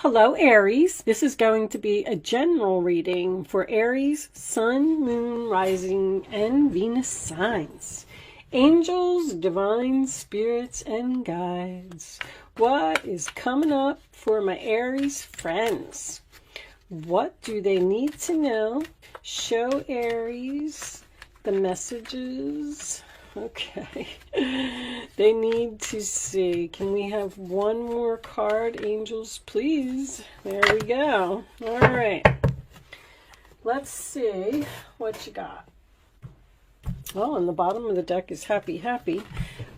Hello, Aries. This is going to be a general reading for Aries, Sun, Moon, Rising, and Venus signs. Angels, divine spirits, and guides. What is coming up for my Aries friends? What do they need to know? Show Aries the messages. Okay. They need to see. Can we have one more card, angels, please? There we go. All right. Let's see what you got. Oh, and the bottom of the deck is happy, happy.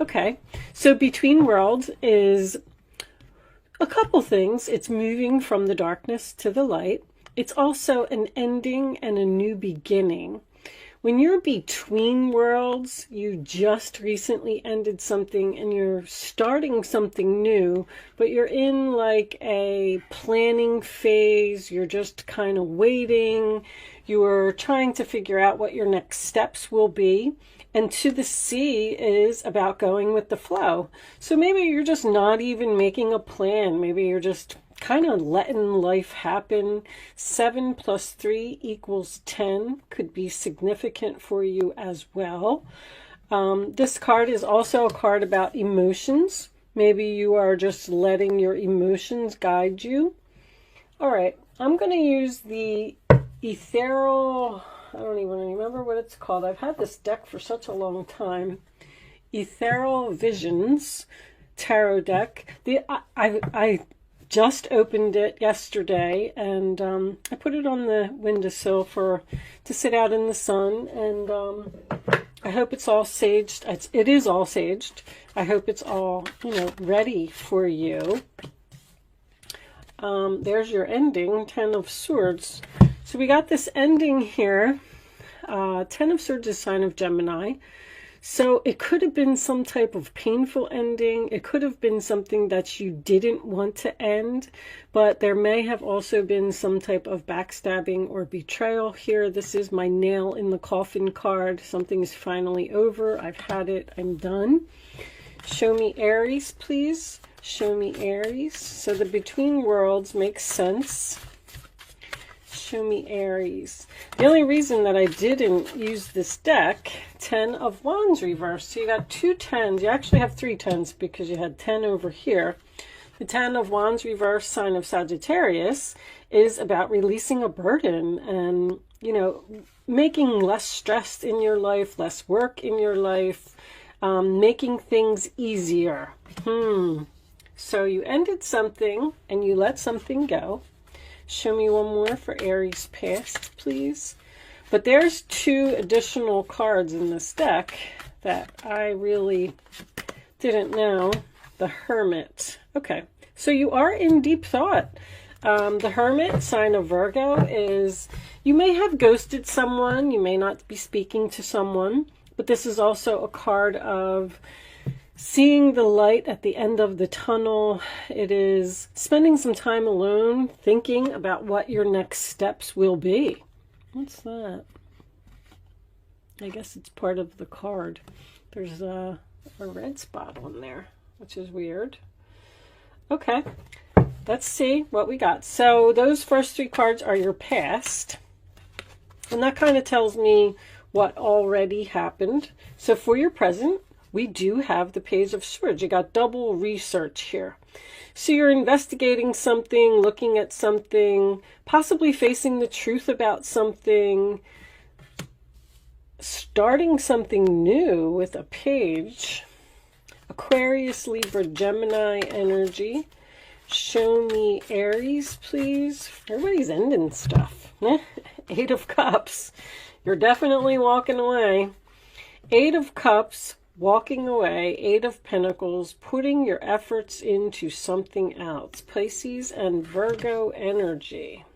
Okay. So between worlds is a couple things. It's moving from the darkness to the light. It's also an ending and a new beginning. When you're between worlds, you just recently ended something and you're starting something new, but you're in like a planning phase. You're just kind of waiting. You're trying to figure out what your next steps will be. And to the sea is about going with the flow. So maybe you're just not even making a plan. Maybe you're just kind of letting life happen. 7 plus 3 equals 10 could be significant for you as well. This card is also a card about emotions. Maybe you are just letting your emotions guide you. All right, I'm going to use the ethereal, I don't even remember what it's called. I've had this deck for such a long time. Ethereal Visions tarot deck. I just opened it yesterday, and I put it on the windowsill to sit out in the sun, and I hope it's all saged. It is all saged. I hope it's all, ready for you. There's your ending, 10 of Swords. So we got this ending here. 10 of Swords is a sign of Gemini. So it could have been some type of painful ending. It could have been something that you didn't want to end, but there may have also been some type of backstabbing or betrayal here. This is my nail in the coffin card. Something is finally over. I've had it. I'm done. Show me Aries, please. Show me Aries. So the between worlds makes sense. Show me Aries. The only reason that I didn't use this deck, 10 of Wands reversed. So you got 2 10s. You actually have 3 10s because you had 10 over here. The 10 of Wands reversed, sign of Sagittarius, is about releasing a burden and, making less stress in your life, less work in your life, making things easier. So you ended something and you let something go. Show me one more for Aries past, please. But there's 2 additional cards in this deck that I really didn't know. The Hermit. Okay, so you are in deep thought. The Hermit, sign of Virgo, is you may have ghosted someone. You may not be speaking to someone. But this is also a card of seeing the light at the end of the tunnel. It is spending some time alone, thinking about what your next steps will be. What's that? I guess it's part of the card. There's a red spot on there, which is weird. Okay, let's see what we got. So those first 3 cards are your past. And that kind of tells me what already happened. So for your present, we do have the Page of Swords. You got double research here. So you're investigating something, looking at something, possibly facing the truth about something, starting something new with a page. Aquarius, Libra, Gemini energy. Show me Aries, please. Everybody's ending stuff. 8 of Cups. You're definitely walking away. 8 of Cups. Walking away, 8 of Pentacles, putting your efforts into something else. Pisces and Virgo energy.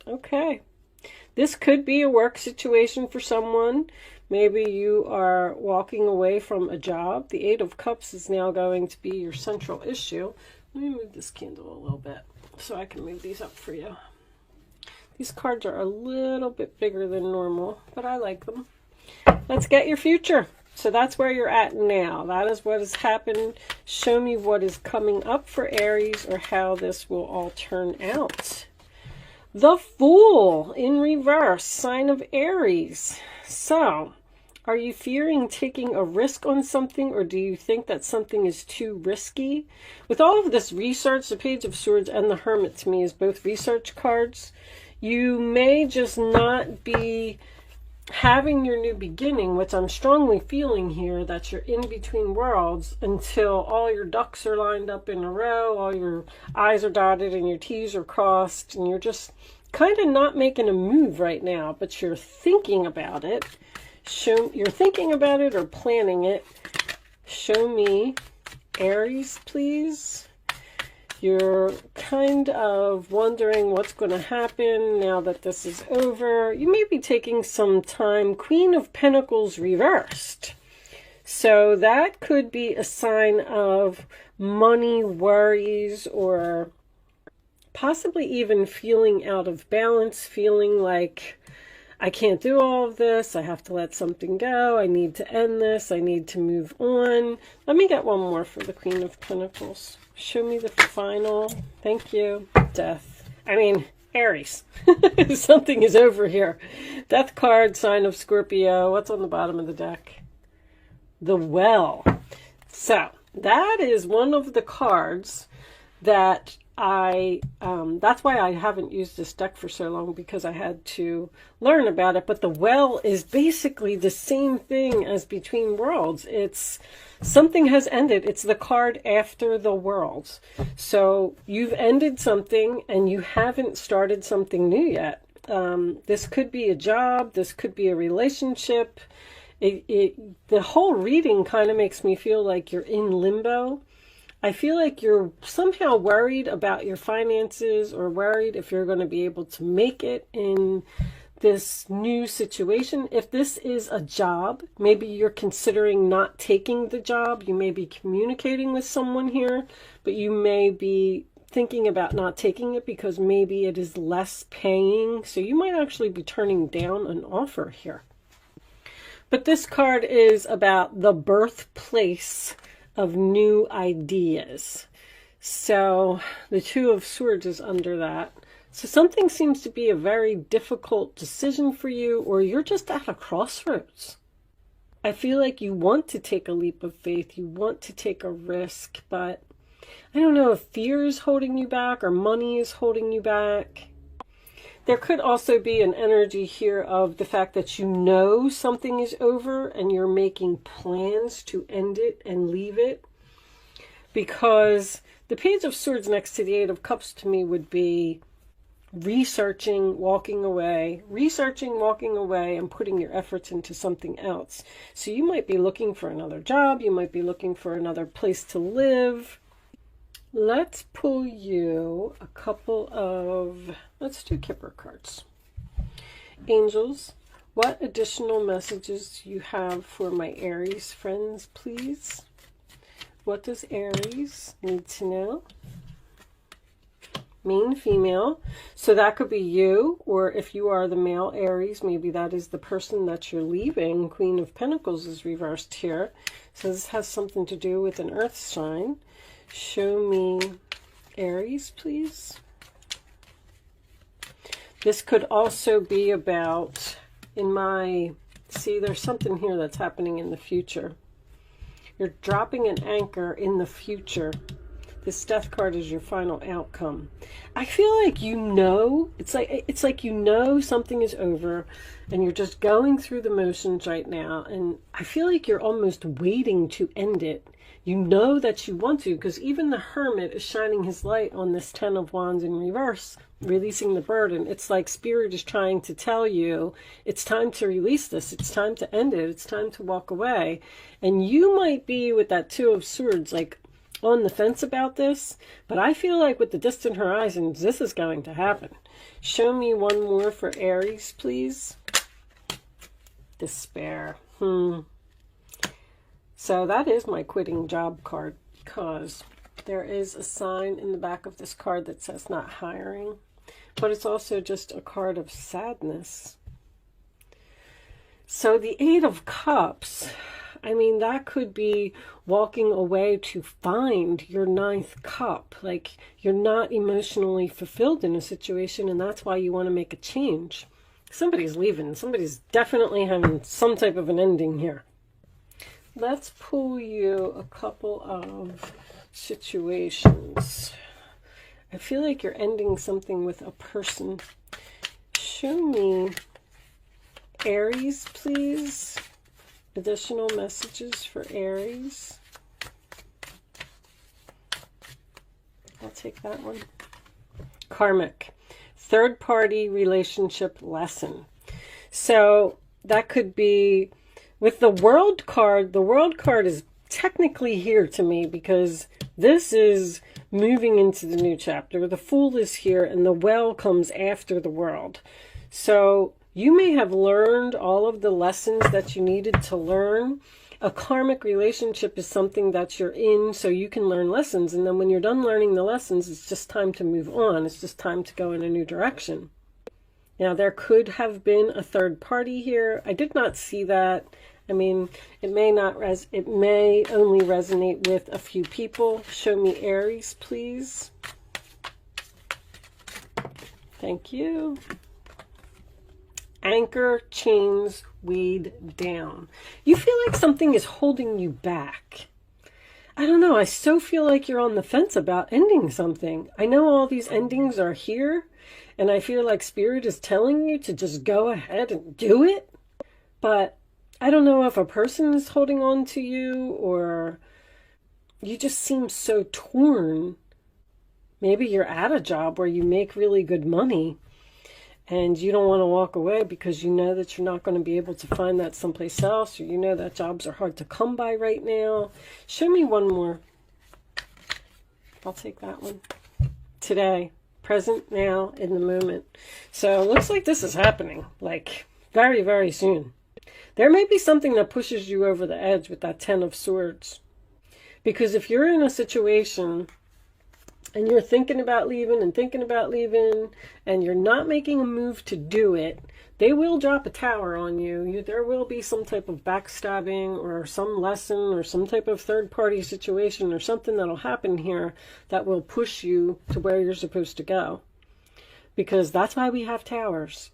Okay. This could be a work situation for someone. Maybe you are walking away from a job. The 8 of Cups is now going to be your central issue. Let me move this candle a little bit so I can move these up for you. These cards are a little bit bigger than normal, but I like them. Let's get your future. So that's where you're at now. That is what has happened. Show me what is coming up for Aries, or how this will all turn out. The Fool in reverse, sign of Aries. So, are you fearing taking a risk on something, or do you think that something is too risky? With all of this research, the Page of Swords and the Hermit to me is both research cards. You may just not be having your new beginning, which I'm strongly feeling here, that you're in between worlds until all your ducks are lined up in a row, all your I's are dotted and your T's are crossed, and you're just kind of not making a move right now, but you're thinking about it. You're thinking about it or planning it. Show me Aries, please. You're kind of wondering what's going to happen now that this is over. You may be taking some time. Queen of Pentacles reversed. So that could be a sign of money worries, or possibly even feeling out of balance, feeling like I can't do all of this. I have to let something go. I need to end this. I need to move on. Let me get one more for the Queen of Pentacles. Show me the final. Thank you. Death. I mean, Aries. Something is over here. Death card, sign of Scorpio. What's on the bottom of the deck? The Well. So, that is one of the cards that that's why I haven't used this deck for so long, because I had to learn about it. But the Well is basically the same thing as Between Worlds. It's something has ended. It's the card after the worlds. So you've ended something and you haven't started something new yet. This could be a job. This could be a relationship. The whole reading kind of makes me feel like you're in limbo. I feel like you're somehow worried about your finances, or worried if you're going to be able to make it in this new situation. If this is a job, maybe you're considering not taking the job. You may be communicating with someone here, but you may be thinking about not taking it because maybe it is less paying. So you might actually be turning down an offer here. But this card is about the birthplace of new ideas. So the Two of Swords is under that. So something seems to be a very difficult decision for you, or you're just at a crossroads. I feel like you want to take a leap of faith. You want to take a risk, but I don't know if fear is holding you back or money is holding you back. There could also be an energy here of the fact that you know something is over and you're making plans to end it and leave it. Because the Page of Swords next to the Eight of Cups to me would be researching, walking away, and putting your efforts into something else. So you might be looking for another job. You might be looking for another place to live. Let's pull you a couple of, let's do Kipper cards. Angels, what additional messages do you have for my Aries friends, please? What does Aries need to know? Main, female. So that could be you, or if you are the male Aries, maybe that is the person that you're leaving. Queen of Pentacles is reversed here. So this has something to do with an earth sign. Show me Aries, please. This could also be about, see, there's something here that's happening in the future. You're dropping an anchor in the future. This Death card is your final outcome. I feel like you know, it's like you know something is over and you're just going through the motions right now, and I feel like you're almost waiting to end it. You know that you want to, because even the Hermit is shining his light on this Ten of Wands in reverse, releasing the burden. It's like Spirit is trying to tell you, it's time to release this. It's time to end it. It's time to walk away. And you might be with that Two of Swords, like on the fence about this, but I feel like with the distant horizons, this is going to happen. Show me one more for Aries, please. Despair. So that is my quitting job card, because there is a sign in the back of this card that says not hiring, but it's also just a card of sadness. So the Eight of Cups, I mean, that could be walking away to find your ninth cup. Like, you're not emotionally fulfilled in a situation, and that's why you want to make a change. Somebody's leaving. Somebody's definitely having some type of an ending here. Let's pull you a couple of situations. I feel like you're ending something with a person. Show me Aries, please. Additional messages for Aries. I'll take that one. Karmic. Third party relationship lesson. So that could be with the World card. The World card is technically here to me because this is moving into the new chapter. The Fool is here and the Well comes after the World. So you may have learned all of the lessons that you needed to learn. A karmic relationship is something that you're in so you can learn lessons. And then when you're done learning the lessons, it's just time to move on. It's just time to go in a new direction. Now, there could have been a third party here. I did not see that. I mean, it may only resonate with a few people. Show me Aries, please. Thank you. Anchor, chains, weighed down. You feel like something is holding you back. I don't know. I so feel like you're on the fence about ending something. I know all these endings are here, and I feel like Spirit is telling you to just go ahead and do it. But I don't know if a person is holding on to you or you just seem so torn. Maybe you're at a job where you make really good money and you don't want to walk away because you know that you're not going to be able to find that someplace else, or you know that jobs are hard to come by right now. Show me one more. I'll take that one. Today, present, now, in the moment. So it looks like this is happening, like very, very soon. There may be something that pushes you over the edge with that Ten of Swords. Because if you're in a situation and you're thinking about leaving and you're not making a move to do it, they will drop a tower on you. There will be some type of backstabbing or some lesson or some type of third-party situation or something that'll happen here that will push you to where you're supposed to go. Because that's why we have towers.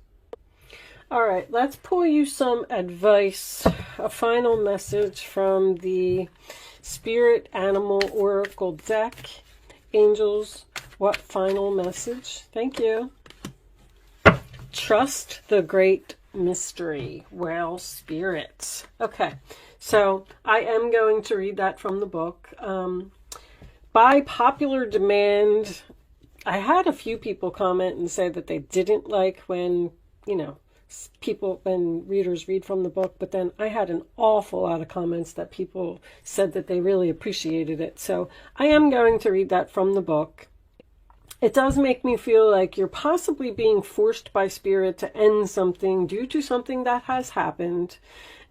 All right, let's pull you some advice, a final message from the Spirit Animal Oracle deck. Angels, what final message? Thank you. Trust the great mystery. Well, spirits. Okay, so I am going to read that from the book. By popular demand, I had a few people comment and say that they didn't like when, when readers read from the book, but then I had an awful lot of comments that people said that they really appreciated it. So I am going to read that from the book. It does make me feel like you're possibly being forced by Spirit to end something due to something that has happened,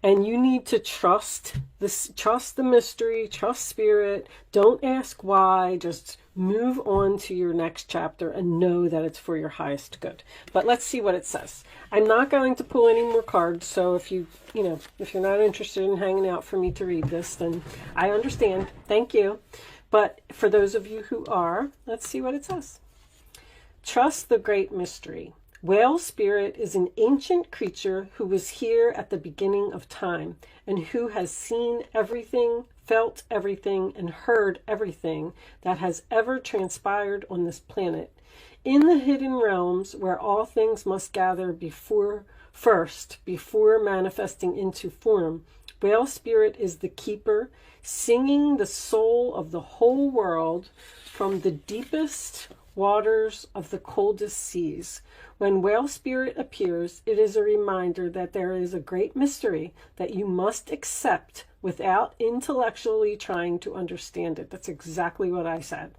and you need to trust the mystery, trust Spirit. Don't ask why, just move on to your next chapter and know that it's for your highest good. But let's see what it says. I'm not going to pull any more cards, so if you're not interested in hanging out for me to read this, then I understand. Thank you. But for those of you who are, let's see what it says. Trust the great mystery. Whale Spirit is an ancient creature who was here at the beginning of time and who has seen everything, felt everything, and heard everything that has ever transpired on this planet. In the hidden realms where all things must gather before manifesting into form, Whale Spirit is the keeper, singing the soul of the whole world from the deepest waters of the coldest seas. When Whale Spirit appears, it is a reminder that there is a great mystery that you must accept without intellectually trying to understand it. That's exactly what I said.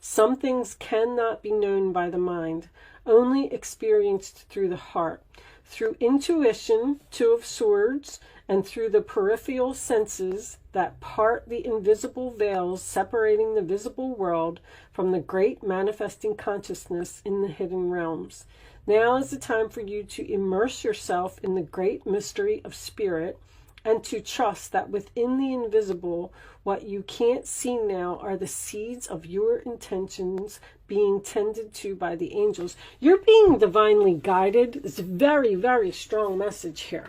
Some things cannot be known by the mind, only experienced through the heart. Through intuition, Two of Swords, and through the peripheral senses that part the invisible veils separating the visible world from the great manifesting consciousness in the hidden realms. Now is the time for you to immerse yourself in the great mystery of Spirit and to trust that within the invisible, what you can't see now are the seeds of your intentions being tended to by the angels. You're being divinely guided. It's a very, very strong message here.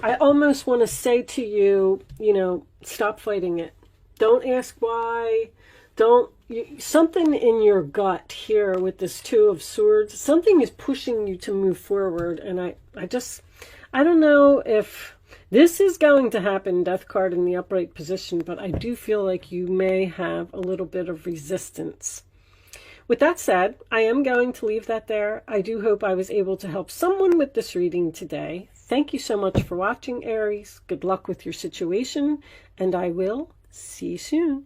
I almost want to say to you, stop fighting it. Don't ask why. Something in your gut here with this Two of Swords, something is pushing you to move forward. And I don't know if this is going to happen, Death card in the upright position, but I do feel like you may have a little bit of resistance. With that said, I am going to leave that there. I do hope I was able to help someone with this reading today. Thank you so much for watching, Aries. Good luck with your situation, and I will see you soon.